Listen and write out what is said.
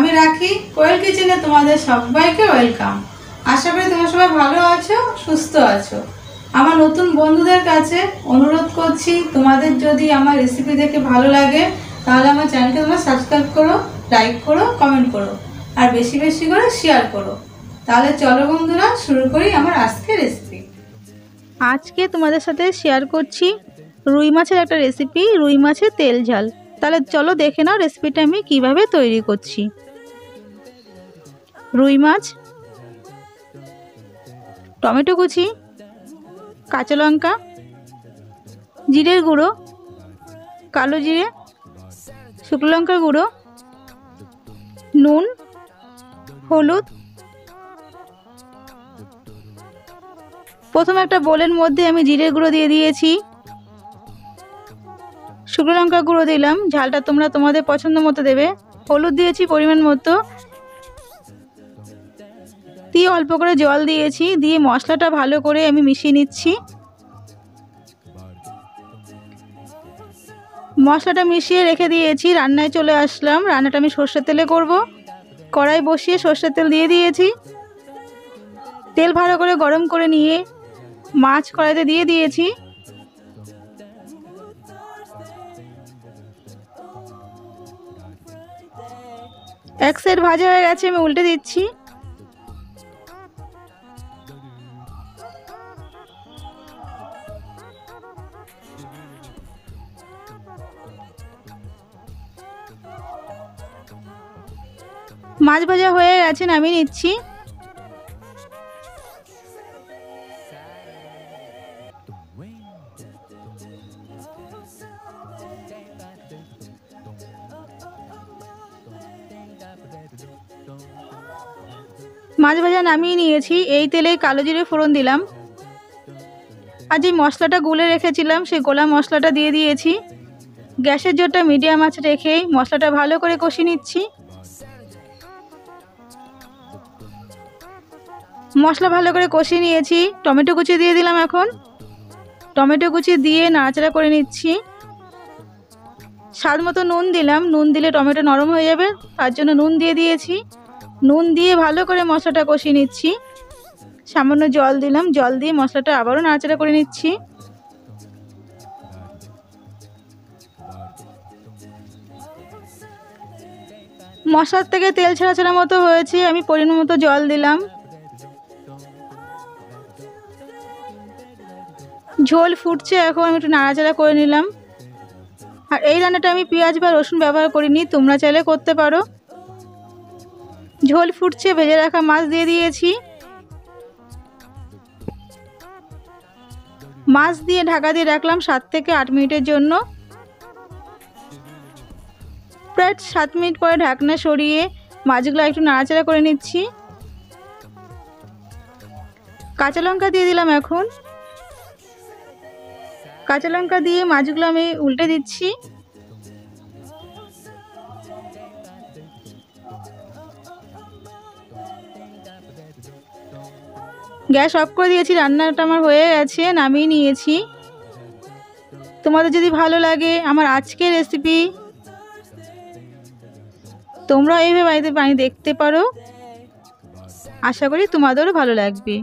আমি রাখি কোয়েল কিচেনে তোমাদের সবাইকে ওয়েলকাম। আশা করি তোমরা সবাই ভালো আছো, সুস্থ আছো। আমার নতুন বন্ধুদের কাছে অনুরোধ করছি, তোমাদের যদি আমার রেসিপি দেখে ভালো লাগে তাহলে আমার চ্যানেলকে তোমরা সাবস্ক্রাইব করো, লাইক করো, কমেন্ট করো আর বেশি বেশি করে শেয়ার করো। তাহলে চলো বন্ধুরা, শুরু করি আমার আজকের রেসিপি। আজকে তোমাদের সাথে শেয়ার করছি রুই মাছের একটা রেসিপি, রুই মাছের তেল ঝাল। তাহলে চলো দেখে নাও রেসিপিটা আমি কিভাবে তৈরি করছি। রুই মাছ, টমেটো কুচি, কাঁচা লঙ্কা, জিরের গুঁড়ো, কালো জিরে, শুকনো লঙ্কার গুঁড়ো, নুন, হলুদ। প্রথমে একটা বোলের মধ্যে আমি জিরের গুঁড়ো দিয়ে দিয়েছি, শুকনো লঙ্কার গুঁড়ো দিলাম, ঝালটা তোমরা তোমাদের পছন্দ মতো দেবে। হলুদ দিয়েছি পরিমাণ মতো, দিয়ে অল্প করে জল দিয়েছি, দিয়ে মশলাটা ভালো করে আমি মিশিয়ে নিচ্ছি। মশলাটা মিশিয়ে রেখে দিয়েছি, রান্নায় চলে আসলাম। রান্নাটা আমি সর্ষের তেলে করব। কড়াই বসিয়ে সর্ষের তেল দিয়ে দিয়েছি। তেল ভালো করে গরম করে নিয়ে মাছ কড়াইতে দিয়ে দিয়েছি। এক সাইড ভাজা হয়ে গেছে, আমি উল্টে দিচ্ছি। মাছ ভাজা হয়ে গেছে, নামিয়ে নিচ্ছি। মাছ ভাজা নামিয়ে নিয়েছি। এই তেলে কালো জিরে ফোড়ন দিলাম, আর যে মশলাটা গুলে রেখেছিলাম সেই গোলা মশলাটা দিয়ে দিয়েছি। গ্যাসের জোরটা মিডিয়াম আঁচে রেখেই মশলাটা ভালো করে কষিয়ে নিচ্ছি। মশলা ভালো করে কষিয়ে নিয়েছি। টমেটো কুচি দিয়ে দিলাম। এখন টমেটো কুচি দিয়ে নাড়াচাড়া করে নিচ্ছি। স্বাদ মতো নুন দিলাম, নুন দিলে টমেটো নরম হয়ে যাবে, তার জন্য নুন দিয়ে দিয়েছি। নুন দিয়ে ভালো করে মশলাটা কষিয়ে নিচ্ছি। সামান্য জল দিলাম, জল দিয়ে মশলাটা আবারও নাড়াচাড়া করে নিচ্ছি। মশলার থেকে তেল ছাড়া ছাড়া মতো হয়েছে, আমি পরিমাণ মতো জল দিলাম। ঝোল ফুটছে, এখন আমি একটু নাড়াচাড়া করে নিলাম। আর এই রান্নাটা আমি পেঁয়াজ বা রসুন ব্যবহার করিনি, তোমরা চাইলে করতে পারো। ঝোল ফুটছে, ভেজে রাখা মাছ দিয়ে দিয়েছি। মাছ দিয়ে ঢাকা দিয়ে রাখলাম 7 থেকে 8 মিনিটের জন্য। প্রায় 7 মিনিট পরে ঢাকনা সরিয়ে মাছগুলো একটু নাড়াচাড়া করে নিচ্ছি। কাঁচা লঙ্কা দিয়ে দিলাম। এখন কাঁচা লঙ্কা দিয়ে মাছগুলো আমি উল্টে দিচ্ছি। গ্যাস অফ করে দিয়েছি, রান্নাটা আমার হয়ে গেছে, নামিয়ে নিয়েছি। তোমাদের যদি ভালো লাগে আমার আজকের রেসিপি, তোমরা এইভাবে বাড়িতে বানিয়ে দেখতে পারো। আশা করি তোমাদেরও ভালো লাগবে।